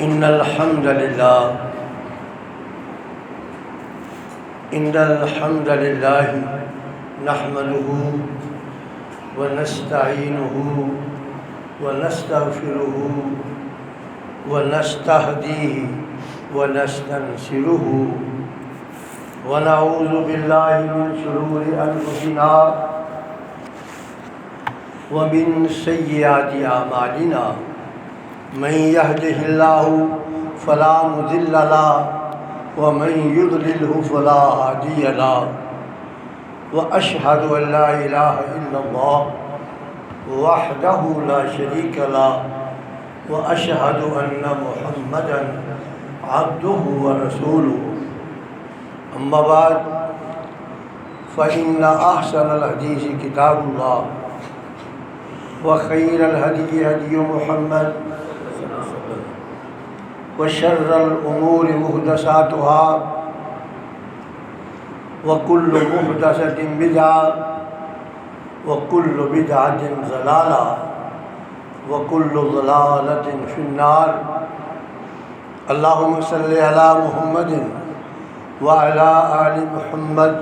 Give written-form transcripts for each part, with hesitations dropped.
إن الحمد لله نحمده ونستعينه ونستغفره ونستهديه ونستنصره ونعوذ بالله من شرور أنفسنا ومن سيئات أعمالنا من يهده الله فلا مضل له ومن يضلله فلا هادي له وأشهد أن لا إله إلا الله وحده لا شريك له وأشهد أن محمدا عبده ورسوله أما بعد فإن أحسن الحديث كتاب الله وخير الهدي هدي محمد وشر الأمور محدثاتها وكل محدثة بدعة وكل بدعة ضلالة وكل ضلالة في النار اللهم صل على محمد وعلى آل محمد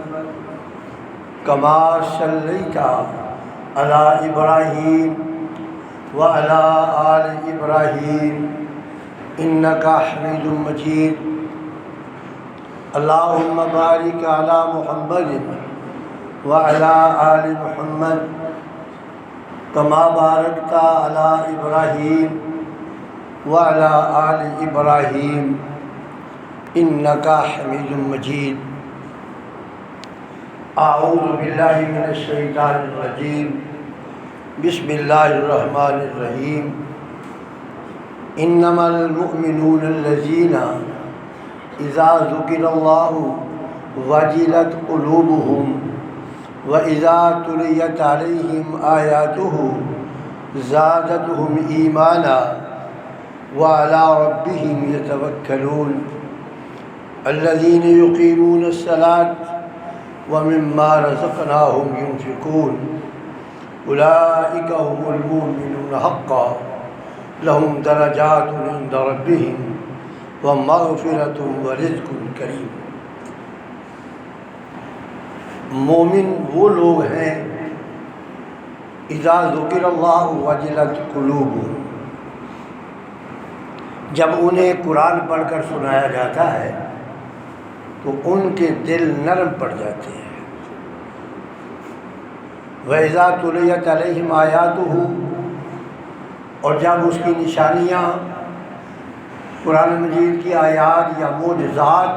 كما صليت على إبراهيم وعلى آل إبراهيم إنك حميد مجيد اللهم بارك على محمد وعلى آل محمد كما باركت على إبراهيم وعلى آل إبراهيم إنك حميد مجيد أعوذ بالله من الشيطان الرجيم بسم الله الرحمن الرحيم إنما المؤمنون الذين إذا ذكر الله وجلت قلوبهم وإذا تليت عليهم آياته زادتهم إيمانا وعلى ربهم يتوكلون الذين يقيمون الصلاة ومما رزقناهم ينفقون أولئك هم المؤمنون حقا لهم درجات عند ربهم ومغفرة ورزق کریم۔ مومن وہ لوگ ہیں اذا ذکر اللہ وجلت قلوبهم، جب انہیں قرآن پڑھ کر سنایا جاتا ہے تو ان کے دل نرم پڑ جاتے ہیں۔ وَإِذَا تُلِيَتْ عَلَيْهِمْ آيَاتُهُ، اور جب اس کی نشانیاں قرآن مجید کی آیات یا معجزات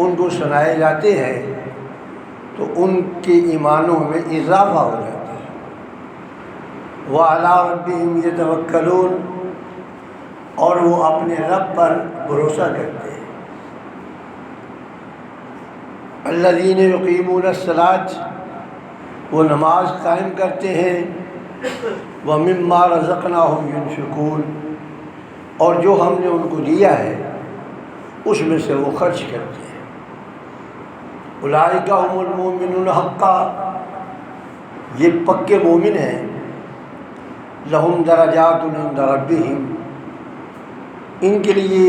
ان کو سنائے جاتے ہیں تو ان کے ایمانوں میں اضافہ ہو جاتا ہے۔ وَعَلَىٰ رَبِّهِمْ يَتَوَكَّلُونَ، اور وہ اپنے رب پر بھروسہ کرتے ہیں۔ الذین یقیمون الصلاۃ، وہ نماز قائم کرتے ہیں۔ وَمِمَّا رَزَقْنَاهُمْ يُنْفِقُونَ، اور جو ہم نے ان کو دیا ہے اس میں سے وہ خرچ کرتے ہیں۔ اولئک هم المؤمنون حقا، یہ پکے مومن ہیں۔ لہم درجات عند ربہم، ان کے لیے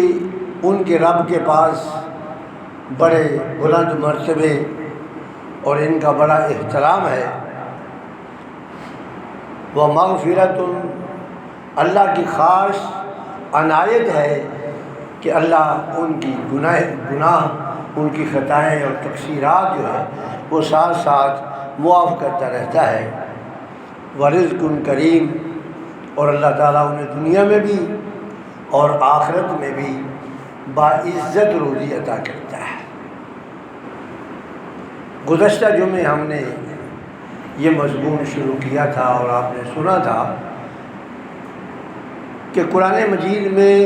ان کے رب کے پاس بڑے بلند مرتبے اور ان کا بڑا احترام ہے۔ ومغفرۃ، اللہ کی خاص عنایت ہے کہ اللہ ان کی گناہ ان کی خطائیں اور تقصیرات جو ہے وہ ساتھ ساتھ معاف کرتا رہتا ہے۔ ورزق کریم، اور اللہ تعالیٰ انہیں دنیا میں بھی اور آخرت میں بھی باعزت روزی عطا کرتا ہے۔ گزشتہ جمعے ہم نے یہ مضمون شروع کیا تھا اور آپ نے سنا تھا کہ قرآن مجید میں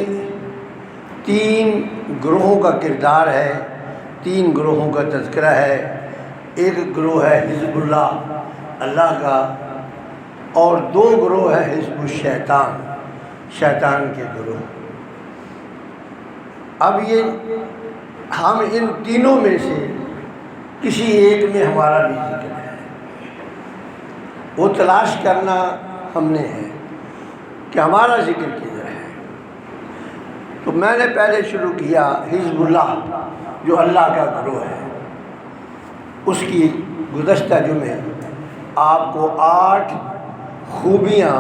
3 گروہوں کا کردار ہے، 3 گروہوں کا تذکرہ ہے۔ ایک گروہ ہے حزب اللہ، اللہ کا، اور 2 گروہ ہے حزب الشیطان، شیطان کے گروہ۔ اب یہ ہم ان تینوں میں سے کسی ایک میں ہمارا بھی ذکر ہے، وہ تلاش کرنا ہم نے ہے کہ ہمارا ذکر کیا جائے، تو میں نے پہلے شروع کیا حزب اللہ جو اللہ کا گروہ ہے، اس کی گزشتہ جمعے آپ کو 8 خوبیاں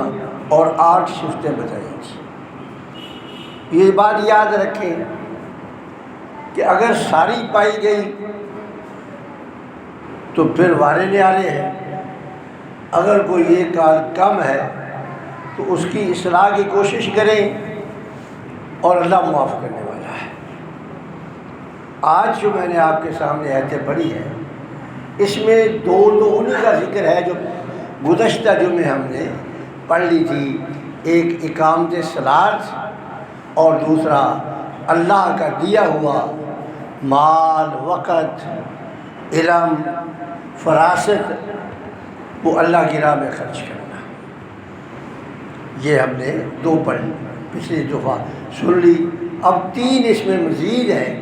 اور 8 صفتیں بتائی تھیں۔ یہ بات یاد رکھیں کہ اگر ساری پائی گئی تو پھر وارے نیارے ہیں، اگر کوئی ایک کال کم ہے تو اس کی اصلاح کی کوشش کریں اور اللہ معاف کرنے والا ہے۔ آج جو میں نے آپ کے سامنے آیتیں پڑھی ہیں، اس میں دو انہی کا ذکر ہے جو گزشتہ جمعے ہم نے پڑھ لی تھی، ایک اقامت صلاۃ اور دوسرا اللہ کا دیا ہوا مال، وقت، علم، فراست وہ اللہ کی راہ میں خرچ کرنا۔ یہ ہم نے 2 پڑھ پچھلی دفعہ سن لی، اب 3 اس میں مزید ہیں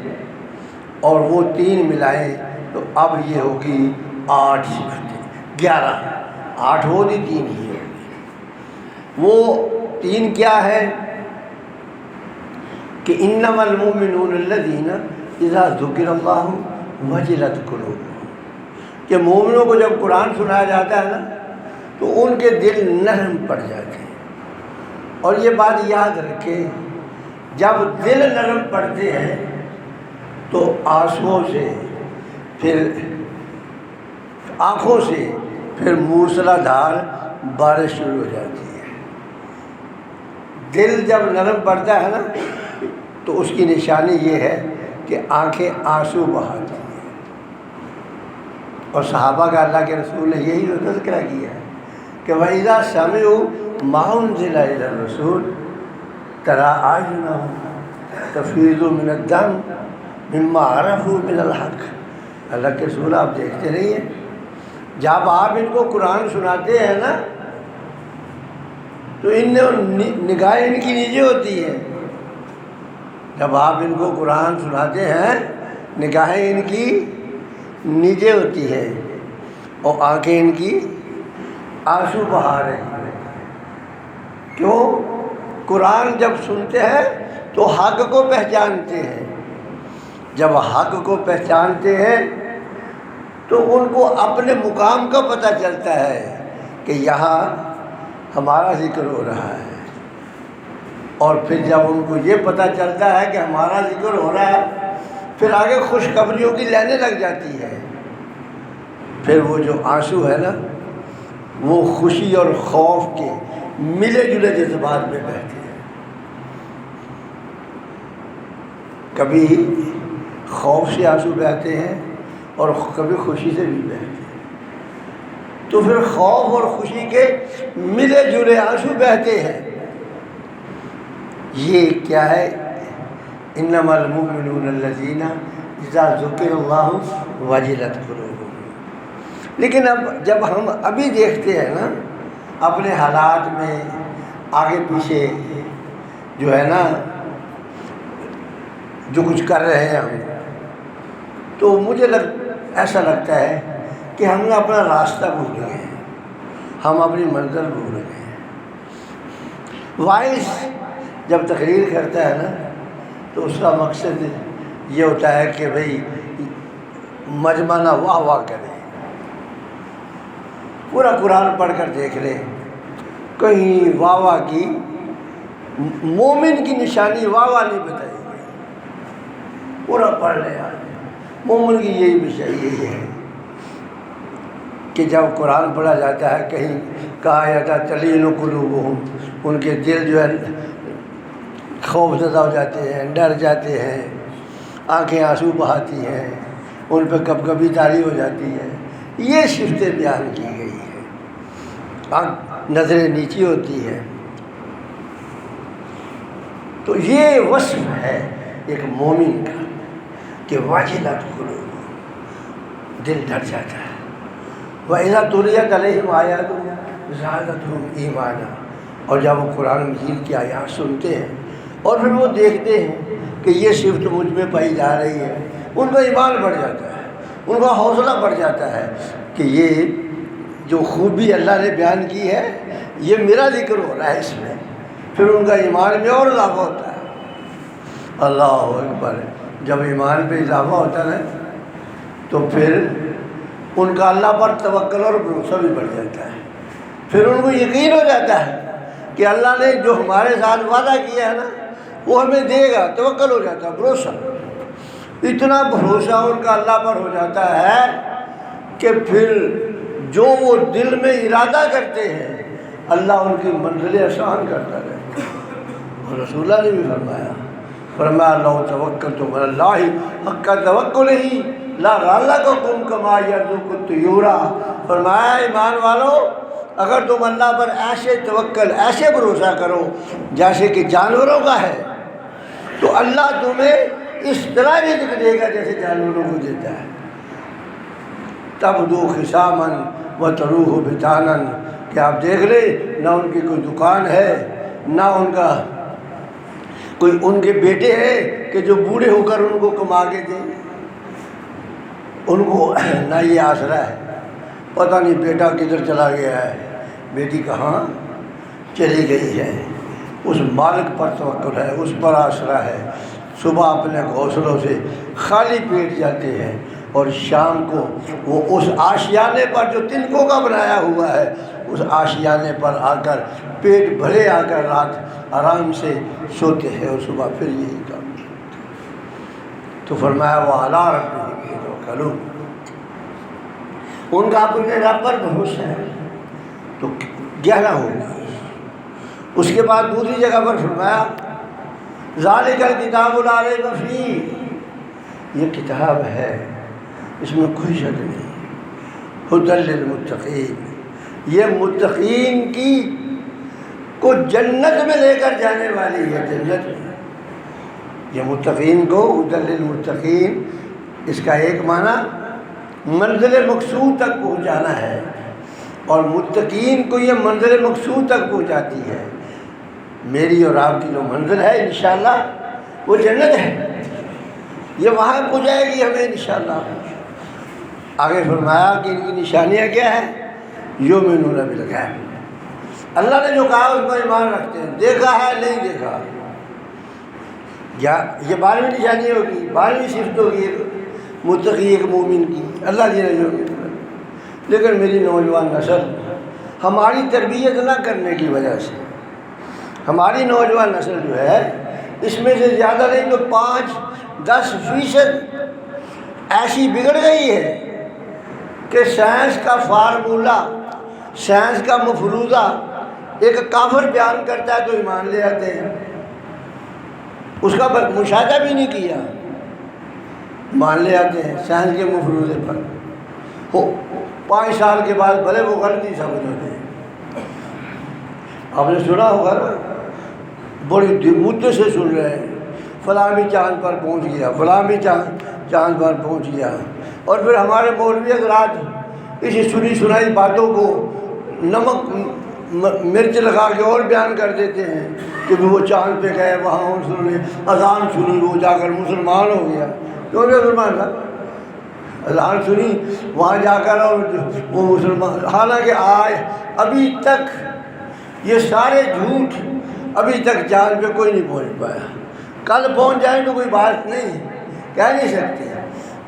اور وہ 3 ملائیں تو اب یہ ہوگی 8 صفتیں، 11، 8 ہو دی 3 ہی ہوگی۔ وہ 3 کیا ہے کہ انما المؤمنون الذین اذا ذکر اللہ وجلت قلوبہم، کہ مومنوں کو جب قرآن سنایا جاتا ہے نا تو ان کے دل نرم پڑ جاتے ہیں۔ اور یہ بات یاد رکھیں، جب دل نرم پڑتے ہیں تو آنسوؤں سے، پھر آنکھوں سے، پھر موسلا دھار بارش شروع ہو جاتی ہے۔ دل جب نرم پڑتا ہے نا تو اس کی نشانی یہ ہے کہ آنکھیں آنسو بہاتی ہیں۔ اور صحابہ کا اللہ کے رسول نے یہی تذکرہ کیا ہے کہ وَإِذَا سَمِعُوا مَا أُنزِلَ إِلَى الرَّسُولِ تَرَىٰ أَعْيُنَهُمْ تَفِيضُ مِنَ الدَّمْعِ مِمَّا عَرَفُوا مِنَ الْحَقِّ۔ اللہ کے رسول آپ دیکھتے رہیے، جب آپ ان کو قرآن سناتے ہیں نا تو نگاہیں ان کی نیچے ہوتی ہیں۔ جب آپ ان کو قرآن سناتے ہیں نگاہیں ان کی نیچے ہوتی ہے اور آنکھیں ان کی آنسو بہا رہی ہیں۔ کیوں؟ قرآن جب سنتے ہیں تو حق کو پہچانتے ہیں، جب حق کو پہچانتے ہیں تو ان کو اپنے مقام کا پتہ چلتا ہے کہ یہاں ہمارا ذکر ہو رہا ہے۔ اور پھر جب ان کو یہ پتہ چلتا ہے کہ ہمارا ذکر ہو رہا ہے، پھر آگے خوشخبریوں کی لینیں لگ جاتی ہے۔ پھر وہ جو آنسو ہے نا وہ خوشی اور خوف کے ملے جلے جذبات میں بہتے ہیں۔ کبھی خوف سے آنسو بہتے ہیں اور کبھی خوشی سے بھی بہتے ہیں، تو پھر خوف اور خوشی کے ملے جلے آنسو بہتے ہیں۔ یہ کیا ہے؟ انما المؤمنون الذین اذا ذکر اللہ وجلت قلوبہم۔ لیکن اب جب ہم ابھی دیکھتے ہیں نا اپنے حالات میں آگے پیچھے جو ہے نا جو کچھ کر رہے ہیں ہم، تو مجھے ایسا لگتا ہے کہ ہم نے اپنا راستہ بھول گئے ہیں، ہم اپنی منزل بھول گئے ہیں۔ وائس جب تقریر کرتا ہے نا تو اس کا مقصد یہ ہوتا ہے کہ بھئی مجمع واہ واہ کرے۔ پورا قرآن پڑھ کر دیکھ لیں، کہیں واہ واہ کی، مومن کی نشانی واہ واہ نہیں بتائی گئی۔ پورا پڑھ لیں آج، مومن کی یہی ہے کہ جب قرآن پڑھا جاتا ہے کہیں کہا جاتا ہے تلین قلوبہم، ان کے دل جو ہے خوف زدہ ہو جاتے ہیں، ڈر جاتے ہیں، آنکھیں آنسو بہاتی ہیں، ان پہ کب کبھی طاری ہو جاتی ہے۔ یہ صفتیں بیان کی گئی ہے، نظریں نیچی ہوتی ہے۔ تو یہ وصف ہے ایک مومن کا کہ واجلت قلوب، دل ڈر جاتا ہے۔ وَإِذَا تُلِيَتْ عَلَيْهِمْ آيَاتُهُ زَادَتْهُمْ ایمانا، اور جب وہ قرآن مجید کی آیات سنتے ہیں اور پھر وہ دیکھتے ہیں کہ یہ صفت مجھ میں پائی جا رہی ہے، ان کا ایمان بڑھ جاتا ہے، ان کا حوصلہ بڑھ جاتا ہے کہ یہ جو خوبی اللہ نے بیان کی ہے یہ میرا ذکر ہو رہا ہے اس میں، پھر ان کا ایمان میں اور اضافہ ہوتا ہے۔ اللہ اکبر۔ جب ایمان پہ اضافہ ہوتا ہے تو پھر ان کا اللہ پر توکل اور بھروسہ بھی بڑھ جاتا ہے، پھر ان کو یقین ہو جاتا ہے کہ اللہ نے جو ہمارے ساتھ وعدہ کیا ہے نا وہ ہمیں دے گا، توکل ہو جاتا ہے، بھروسہ، اتنا بھروسہ ان کا اللہ پر ہو جاتا ہے کہ پھر جو وہ دل میں ارادہ کرتے ہیں اللہ ان کی منزلیں آسان کرتا رہتا ہے۔ اور رسول اللہ نے بھی فرمایا لو توکلتم علی اللہ حق توکلہ لرزقکم کما یرزق الطیور۔ فرمایا ایمان والو اگر تم اللہ پر ایسے توکل، ایسے بھروسہ کرو جیسے کہ جانوروں کا ہے تو اللہ تمہیں اس طرح رزق دے گا جیسے جانوروں کو دیتا ہے۔ تبدو خصاما وتروح بطانا، کہ آپ دیکھ لیں نہ ان کی کوئی دکان ہے، نہ ان کا کوئی ان کے بیٹے ہیں کہ جو بوڑھے ہو کر ان کو کما کے دیں، ان کو نہ یہ آسرا ہے، پتہ نہیں بیٹا کدھر چلا گیا ہے، بیٹی کہاں چلی گئی ہے، اس مالک پر توکل ہے، اس پر آسرا ہے۔ صبح اپنے گھونسلوں سے خالی پیٹ جاتے ہیں اور شام کو وہ اس آشیانے پر جو تنکوں کا بنایا ہوا ہے اس آشیانے پر آ کر پیٹ بھرے آ کر رات آرام سے سوتے ہیں اور صبح پھر یہی کام۔ تو فرمایا وَعَلَىٰ رَبِّهِمْ يَتَوَکَّلُونَ، ان کا اپنے رب پر بھروسہ ہے تو گہرا ہوگی۔ اس کے بعد دوسری جگہ پر فرمایا ذَلِكَ الْكِتَابُ لَا رَيْبَ فِيهِ، یہ کتاب ہے اس میں کوئی شک نہیں، ھدی للمتقین، یہ متقین کی کو جنت میں لے کر جانے والی ہے، جنت میں۔ یہ متقین کو ھدی للمتقین، اس کا ایک معنی منزل مقصود تک پہنچانا ہے، اور متقین کو یہ منزل مقصود تک پہنچاتی ہے۔ میری اور آپ کی جو منزل ہے انشاءاللہ وہ جنت ہے، یہ وہاں پہنچائے گی ہمیں انشاءاللہ۔ آگے فرمایا کہ ان کی نشانیاں کیا ہیں؟ یؤمنون بالغیب، اللہ نے جو کہا اس پر ایمان رکھتے ہیں، دیکھا ہے نہیں دیکھا، یا یہ 12ویں نشانی ہوگی، 12ویں صفت ہوگی ایک متقی ایک مومن کی، اللہ جی نے۔ لیکن میری نوجوان نسل ہماری تربیت نہ کرنے کی وجہ سے، ہماری نوجوان نسل جو ہے اس میں سے زیادہ نہیں تو 5-10% ایسی بگڑ گئی ہے کہ سائنس کا فارمولہ، سائنس کا مفروضہ ایک کافر بیان کرتا ہے تو ایمان لے آتے ہیں، اس کا مشاہدہ بھی نہیں کیا، مان لے آتے ہیں سائنس کے مفروضے پر۔ 5 سال کے بعد بھلے وہ غلطی سمجھ ہوتے ہیں۔ آپ نے سنا ہوگا نا، بڑی مدت سے سن رہے ہیں فلاں بھی چاند پر پہنچ گیا، فلاں بھی چاند پر پہنچ گیا، اور پھر ہمارے مولوی حضرات اسی سنی سنائی باتوں کو نمک مرچ لگا کے اور بیان کر دیتے ہیں کہ وہ چاند پہ گئے، وہاں انہوں نے اذان سنی، وہ جا کر مسلمان ہو گیا۔ کیوں نہیں مسلمان تھا؟ اذان سنی وہاں جا کر اور وہ مسلمان، حالانکہ ابھی تک یہ سارے جھوٹ، ابھی تک چاند پہ کوئی نہیں پہنچ پایا۔ کل پہنچ جائیں تو کوئی بات نہیں، کہہ نہیں سکتے،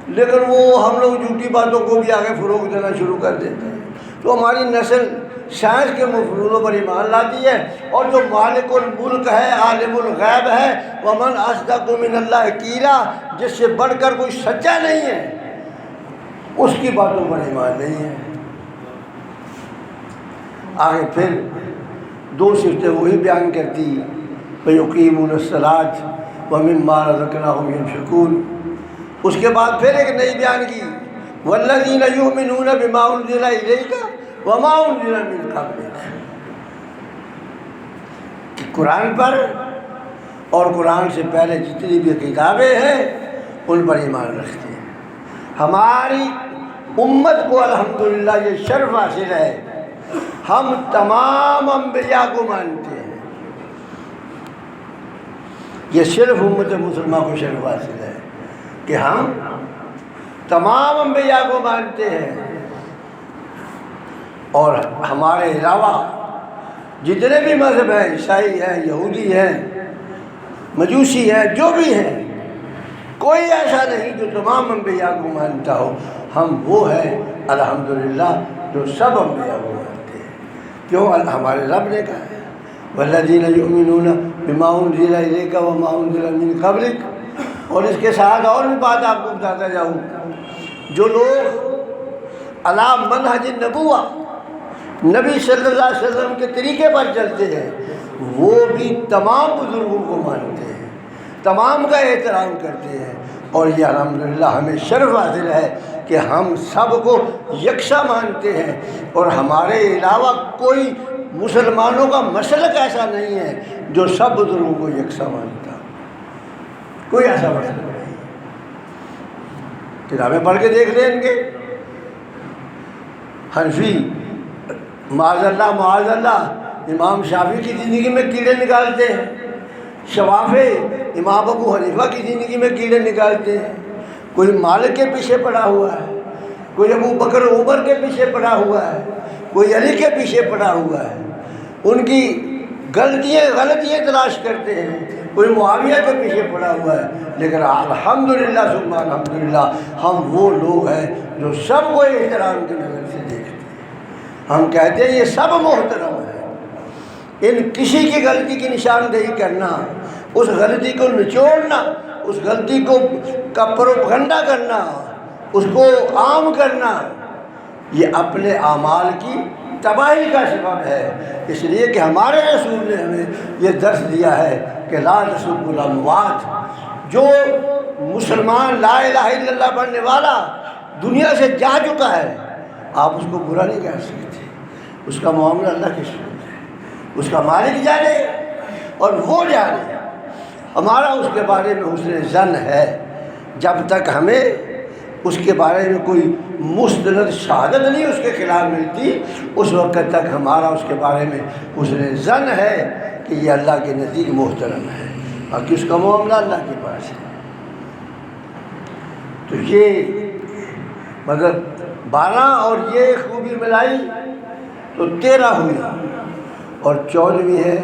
لیکن وہ ہم لوگ جھوٹی باتوں کو بھی آگے فروغ دینا شروع کر دیتے ہیں۔ تو ہماری نسل سائنس کے مفروضوں پر ایمان لاتی ہے، اور جو مالک الملک ہے، عالم الغیب ہے، ومن اصدق من اللہ قیلا، جس سے بڑھ کر کوئی سچا نہیں ہے، اس کی باتوں پر ایمان نہیں ہے۔ آگے پھر 2 صفتیں وہی بیان کرتی، وَيُقِيمُونَ الصَّلَاةَ وَمِمَّا رَزَقْنَاهُمْ يُنْفِقُونَ۔ اس کے بعد پھر ایک نئی بیان کی، وَالَّذِينَ يُؤْمِنُونَ بِمَا أُنزِلَ إِلَيْكَ وَمَا أُنزِلَ مِن قَبْلِكَ، کہ قرآن پر اور قرآن سے پہلے جتنی بھی کتابیں ہیں ان پر ایمان رکھتے ہیں۔ ہماری امت کو الحمدللہ یہ شرف حاصل ہے، ہم تمام انبیاء کو مانتے ہیں، یہ صرف امت مسلمہ کو شرف حاصل ہے کہ ہم تمام انبیاء کو مانتے ہیں، اور ہمارے علاوہ جتنے بھی مذہب ہیں، عیسائی ہیں، یہودی ہیں، مجوسی ہیں، جو بھی ہیں، کوئی ایسا نہیں جو تمام انبیاء کو مانتا ہو۔ ہم وہ ہیں الحمدللہ جو سب انبیاء کو مانتے ہیں۔ کیوں؟ ہمارے رب نے کہا ہے والذین یؤمنون بما انزل الیک وما انزل من قبلک، اور اس کے ساتھ اور بھی بات آپ کو بتاتا جاؤں، جو لوگ علی منہج النبوہ، نبی صلی اللہ علیہ وسلم کے طریقے پر چلتے ہیں، وہ بھی تمام بزرگوں کو مانتے ہیں، تمام کا احترام کرتے ہیں، اور یہ الحمدللہ ہمیں شرف حاصل ہے کہ ہم سب کو یکساں مانتے ہیں، اور ہمارے علاوہ کوئی مسلمانوں کا مسلک ایسا نہیں ہے جو سب بزرگوں کو یکساں مانتا، کوئی ایسا مسلک نہیں۔ کتابیں پڑھ کے دیکھ لیں گے، حنفی معاذ اللہ امام شافعی کی زندگی میں کیڑے نکالتے ہیں، شوافی امام ابو حنیفہ کی زندگی میں کیڑے نکالتے ہیں، کوئی مالک کے پیچھے پڑا ہوا ہے، کوئی ابو بکر عمر کے پیچھے پڑا ہوا ہے، کوئی علی کے پیچھے پڑا ہوا ہے، ان کی غلطیاں تلاش کرتے ہیں، کوئی معاویہ کے پیچھے پڑا ہوا ہے، لیکن الحمدللہ ثم الحمدللہ ہم وہ لوگ ہیں جو سب کو احترام کی نظر سے دیکھتے ہیں۔ ہم کہتے ہیں یہ سب محترم ہے، ان کسی کی غلطی کی نشاندہی کرنا، اس غلطی کو نچوڑنا، اس غلطی کا پروپگنڈا کرنا، اس کو عام کرنا، یہ اپنے اعمال کی تباہی کا سبب ہے۔ اس لیے کہ ہمارے رسول نے ہمیں یہ درس دیا ہے کہ لا تسبوا الاموات، جو مسلمان لا الہ الا اللہ پڑھنے والا دنیا سے جا چکا ہے، آپ اس کو برا نہیں کہہ سکتے، اس کا معاملہ اللہ کے ساتھ ہے، اس کا مالک جانے اور وہ جانے، ہمارا اس کے بارے میں حسن ظن ہے۔ جب تک ہمیں اس کے بارے میں کوئی مستند شہادت نہیں اس کے خلاف ملتی، اس وقت تک ہمارا اس کے بارے میں حسن ظن ہے کہ یہ اللہ کے نزدیک محترم ہے، باقی اس کا معاملہ اللہ کے پاس ہے۔ تو یہ مگر 12 اور یہ خوبی ملائی تو 13 ہوئی، اور 14ویں ہے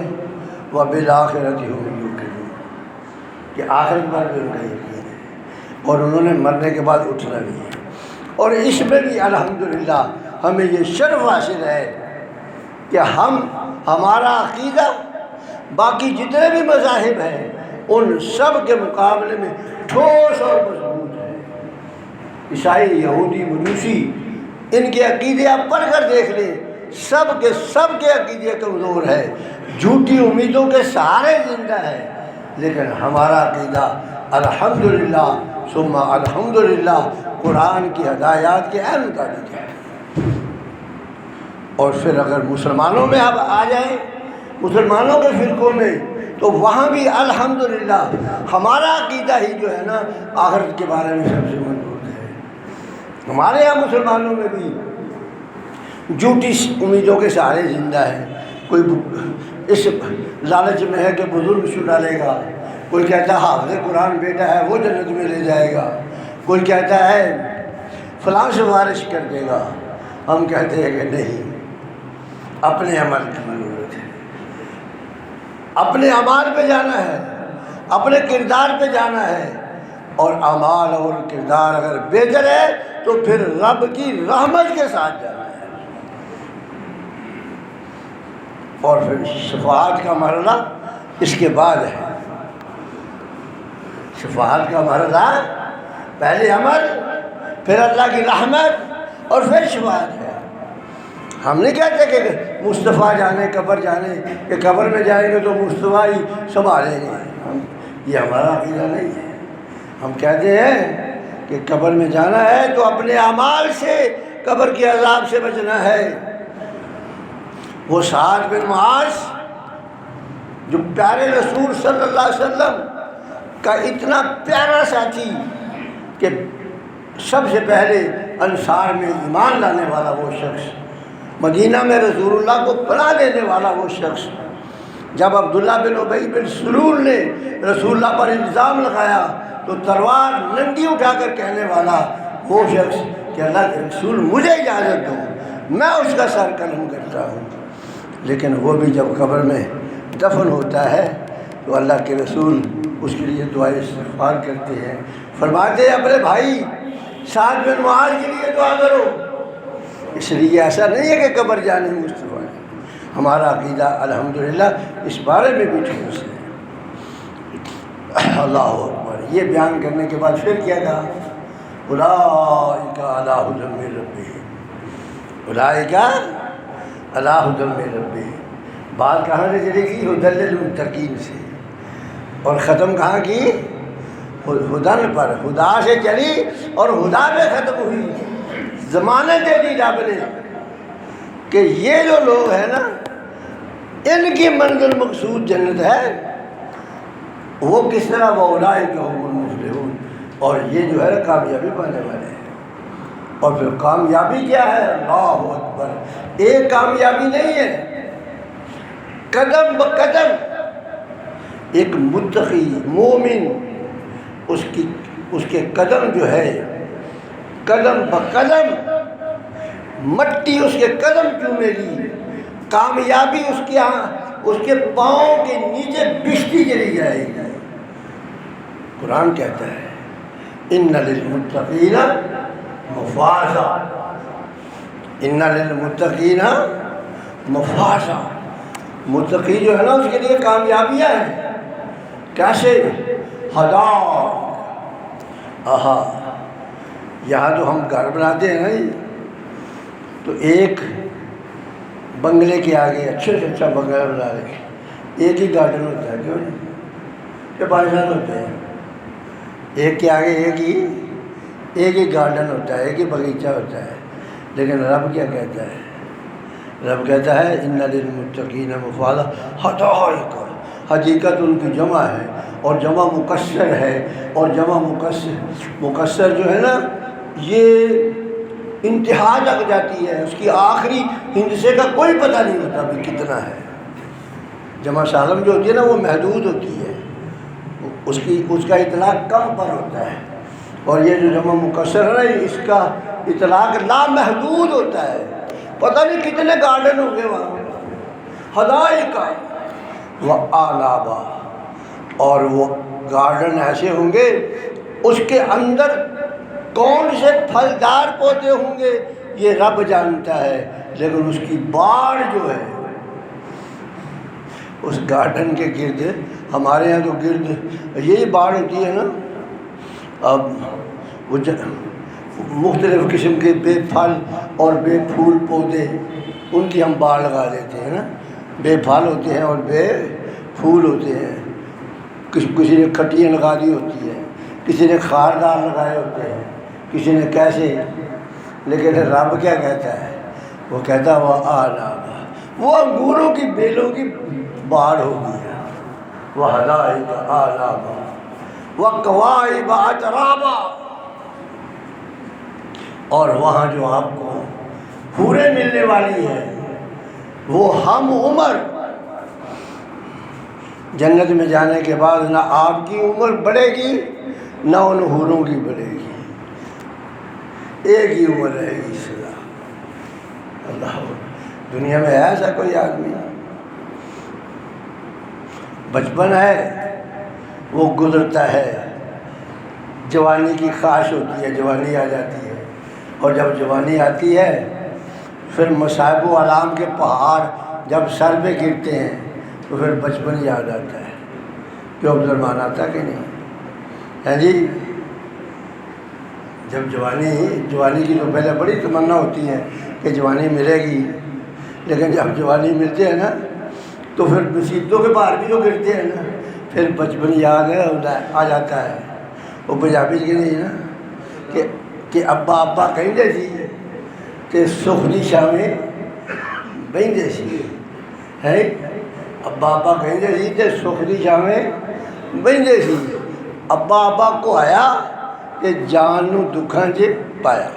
وَبِالْآخِرَةِ هُمْ يُوقِنُونَ، کہ آخرت پر بھی ان کا یقین ہے، اور انہوں نے مرنے کے بعد اٹھنا بھی ہے۔ اور اس میں بھی الحمدللہ ہمیں یہ شرف حاصل ہے کہ ہمارا عقیدہ باقی جتنے بھی مذاہب ہیں ان سب کے مقابلے میں ٹھوس اور مضبوط ہے۔ عیسائی، یہودی، مجوسی، ان کے عقیدے آپ پڑھ کر دیکھ لیں، سب کے عقیدے کمزور ہے، جھوٹی امیدوں کے سہارے زندہ ہے، لیکن ہمارا عقیدہ الحمدللہ ثم الحمدللہ قرآن کی ہدایات کے عین مطابق ہے۔ اور پھر اگر مسلمانوں میں اب آ جائیں، مسلمانوں کے فرقوں میں، تو وہاں بھی الحمدللہ ہمارا عقیدہ ہی جو ہے نا آخرت کے بارے میں سب سے مضبوط ہے۔ ہمارے یہاں مسلمانوں میں بھی جھوٹی امیدوں کے سہارے زندہ ہے، کوئی اس لالچ میں ہے کہ بزرگ چھڑا لے گا، کوئی کہتا ہے حافظ قرآن بیٹا ہے وہ جنت میں لے جائے گا، کوئی کہتا ہے فلاں سفارش کر دے گا۔ ہم کہتے ہیں کہ نہیں، اپنے عمل کی ضرورت ہے، اپنے اعمال پہ جانا ہے، اپنے کردار پہ جانا ہے، اور اعمال اور کردار اگر بہتر ہے تو پھر رب کی رحمت کے ساتھ جانا ہے۔ اور پھر شفاعت کا مرحلہ اس کے بعد ہے، شفاعت کا مرحلہ پہلے عمل، پھر اللہ کی رحمت، اور پھر شفاعت ہے۔ ہم نہیں کہتے کہ مصطفیٰ جانے قبر جانے، کہ قبر میں جائیں گے تو مصطفیٰ ہی سنبھالیں گے، یہ ہمارا عقیدہ نہیں ہے۔ ہم کہتے ہیں کہ قبر میں جانا ہے تو اپنے اعمال سے قبر کے عذاب سے بچنا ہے۔ وہ سعد بن معاذ جو پیارے رسول صلی اللہ علیہ وسلم کا اتنا پیارا ساتھی کہ سب سے پہلے انصار میں ایمان لانے والا وہ شخص، مدینہ میں رسول اللہ کو پناہ دینے والا وہ شخص، جب عبداللہ بن ابی بن سلول نے رسول اللہ پر الزام لگایا تو تلوار ننگی اٹھا کر کہنے والا وہ شخص کہ اللہ کے رسول مجھے اجازت دو، میں اس کا سر قلم کرتا ہوں۔ لیکن وہ بھی جب قبر میں دفن ہوتا ہے تو اللہ کے رسول اس کے لیے دعائیں استغفار کرتے ہیں. فرماتے ہیں اپنے بھائی سعد بن معاذ کے لیے دعا کرو. اس لیے ایسا نہیں ہے کہ قبر جانے مصطفیٰ ہے. ہمارا عقیدہ الحمدللہ اس بارے میں بھی ٹھیک ہے. اللہ اکبر. یہ بیان کرنے کے بعد پھر کیا کہا؟ اولئک علی ھدی من ربہم، اولئک علی ھدی من ربہم. بات کہاں سے چلی کی؟ ھدی للمتقین سے. اور ختم کہاں کی؟ ہدن پر. خدا سے چلی اور خدا پہ ختم ہوئی. ضمانت دے دی رب نے کہ یہ جو لوگ ہیں نا ان کی منزل مقصود جنت ہے. وہ کس طرح؟ وَأُولَٰئِكَ هُمُ الْمُفْلِحُونَ. اور یہ جو ہے کامیابی پانے والے ہیں. اور پھر کامیابی کیا ہے؟ اللہ اکبر. ایک کامیابی نہیں ہے، قدم بقدم ایک متقی مومن اس کے قدم جو ہے قدم بقدم مٹی اس کے قدم چومے گی. کامیابی اس کے پاؤں کے نیچے بچھتی چلی جائے گی. قرآن کہتا ہے ان للمتقین مفازا، ان للمتقین مفازا. متقی جو ہے نا اس کے لیے کامیابیاں ہیں. کیسے؟ آہا. یہاں تو ہم گھر بناتے ہیں نا جی، تو ایک بنگلے کے آگے اچھے سے اچھا بنگلہ بنا لیں، ایک ہی گارڈن ہوتا ہے. کیوں نہیں؟ یہ پاکستان ہوتے ہیں. ایک کے آگے ایک ہی گارڈن ہوتا ہے، ایک ہی باغیچہ ہوتا ہے. لیکن رب کیا کہتا ہے؟ رب کہتا ہے ان للمتقین مفازا حدائق. حقیقت ان کی جمع ہے اور جمع مکسر ہے. اور جمع مکسر جو ہے نا یہ انتہا تک جاتی ہے. اس کی آخری ہندسے کا کوئی پتہ نہیں ہوتا بھی کتنا ہے. جمع سالم جو ہوتی ہے نا وہ محدود ہوتی ہے، اس کا اطلاق کم پر ہوتا ہے. اور یہ جو جمع مکسر ہے نا اس کا اطلاق لامحدود ہوتا ہے. پتہ نہیں کتنے گارڈن ہوں گے وہاں. حدائق وَأَعْنَابًا. اور وہ گارڈن ایسے ہوں گے اس کے اندر کون سے پھلدار پودے ہوں گے یہ رب جانتا ہے. لیکن اس کی باڑ جو ہے اس گارڈن کے گرد، ہمارے یہاں تو گرد یہی باڑ ہوتی ہے نا. اب وہ مختلف قسم کے بے پھل اور بے پھول پودے ان کی ہم باڑ لگا دیتے ہیں نا. بے پھل ہوتے ہیں اور بے پھول ہوتے ہیں. کسی نے کھٹیاں لگا دی ہوتی ہے، کسی نے خاردار لگائے ہوتے ہیں، کسی نے کیسے. لیکن رب کیا کہتا ہے؟ وہ کہتا ہے وہ آنابا، وہ انگوروں کی بیلوں کی باڑ ہوگی. وہ حدائق آنابا وکواعب اترابا. اور وہاں جو آپ کو حوریں ملنے والی ہیں وہ ہم عمر. جنت میں جانے کے بعد نہ آپ کی عمر بڑھے گی نہ ان حوروں کی بڑھے گی، ایک ہی عمر رہے گی. سلا اللہ. دنیا میں ہے ایسا کوئی آدمی؟ بچپن ہے وہ گزرتا ہے، جوانی کی خواہش ہوتی ہے، جوانی آ جاتی ہے. اور جب جوانی آتی ہے پھر مصائب و آلام کے پہاڑ جب سر پہ گرتے ہیں تو پھر بچپن یاد آتا ہے. کیوں عبدالرحمٰن آتا کہ نہیں ہے جی؟ جب جوانی کی تو پہلے بڑی تمنا ہوتی ہے کہ جوانی ملے گی، لیکن جب جوانی ملتے ہیں نا تو پھر مصیبتوں کے پہاڑ بھی تو گرتے ہیں نا. پھر بچپن یاد آ جاتا ہے. وہ پنجابی کے نہیں نا کہ ابا ابا کہیں سی تے سخنی شامیں بہندے سی ہے. ابا ابا کہیں سی تے سخنی شامیں بہندے سی. ابا ابا کو آیا کہ جان نو دکھاں چ پایا.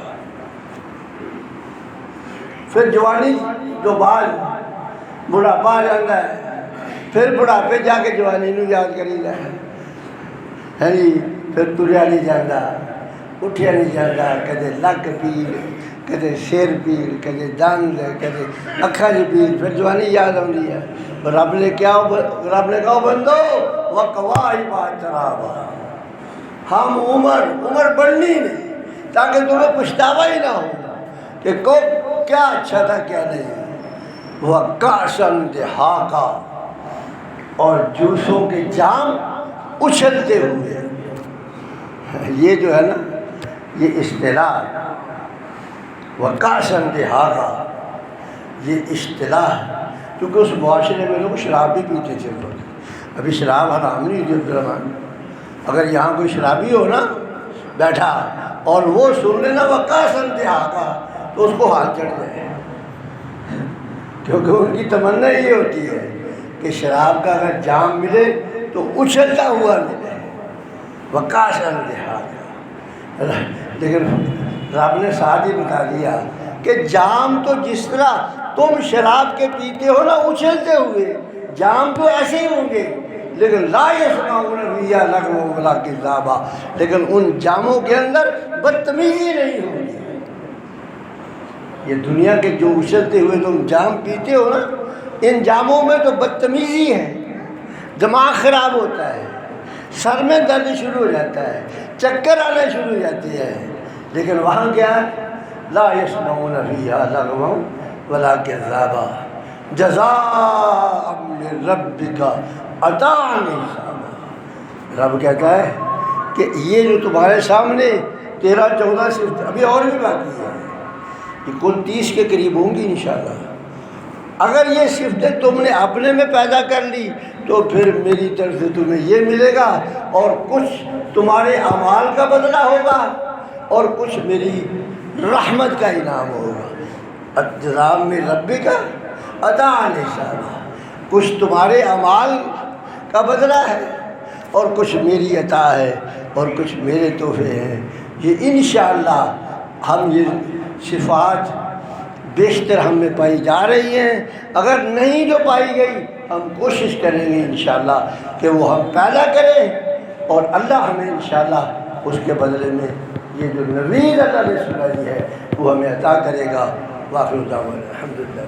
پھر جوانی تو بعد بڑھاپا آ جاتا ہے، پھر بڑھاپے جا کے جوانی نو یاد کری دا ہے جی. پھر تریا نہیں جاتا، اٹھیا نہیں جاتا، کدے لک پیڑ کدے سر پیڑ، کدے دند، کدے اکھا دی پیڑ، پھر جوانی یاد آتی ہے. رب نے کہا بندو وقواعب اترابا، ہم عمر بڑھنی نہیں تاکہ تمہیں پچھتاوا ہی نہ ہو کہ کیا اچھا تھا کیا نہیں. وَكَأْسًا دِحَاقًا، اور جوسوں کے جام اچھلتے ہوئے. یہ جو ہے نا یہ اصطلاح وَكَأْسًا دِحَاقًا، یہ اصطلاح کیونکہ اس معاشرے میں لوگ شراب بھی پیتے تھے. ابھی شراب حرام نہیں تھی عبدالرحمٰن. اگر یہاں کوئی شرابی ہو نا بیٹھا اور وہ سن لینا وَكَأْسًا دِحَاقًا تو اس کو ہاتھ چڑھ جائے، کیونکہ ان کی تمنا یہ ہوتی ہے کہ شراب کا اگر جام ملے تو اچھلتا ہوا ملے. وَكَأْسًا دِحَاقًا، لیکن رب نے ساتھ ہی بتا دیا کہ جام تو جس طرح تم شراب کے پیتے ہو نا اچھلتے ہوئے، جام تو ایسے ہی ہوں گے، لیکن لا يسمعون فیہا لغوا ولا کذابا، لیکن ان جاموں کے اندر بدتمیزی نہیں ہوگی. یہ دنیا کے جو اچھلتے ہوئے تم جام پیتے ہو نا، ان جاموں میں تو بدتمیزی ہے، دماغ خراب ہوتا ہے، سر میں درد شروع ہو جاتا ہے، چکر آنے شروع ہو جاتی ہے. لیکن وہاں کیا ہے؟ لا يسمعون فیہا لغوا ولا کذابا جزاء من ربک عطاء حسابا. رب کہتا ہے کہ یہ جو تمہارے سامنے 13-14 صفت ابھی اور بھی باقی ہے، یہ کل 30 کے قریب ہوں گی انشاءاللہ. اگر یہ صفتیں تم نے اپنے میں پیدا کر لی تو پھر میری طرف سے تمہیں یہ ملے گا، اور کچھ تمہارے اعمال کا بدلہ ہوگا اور کچھ میری رحمت کا انعام ہوگا. جزاء من ربک عطاء حسابا، کچھ تمہارے اعمال کا بدلہ ہے اور کچھ میری عطا ہے اور کچھ میرے تحفے ہیں. یہ انشاءاللہ ہم یہ صفات بیشتر ہم میں پائی جا رہی ہیں. اگر نہیں جو پائی گئی ہم کوشش کریں گے انشاءاللہ کہ وہ ہم پیدا کریں، اور اللہ ہمیں انشاءاللہ اس کے بدلے میں یہ جو نوید اللہ نے سنائی ہے وہ ہمیں عطا کرے گا. واخر دعوانا الحمدللہ.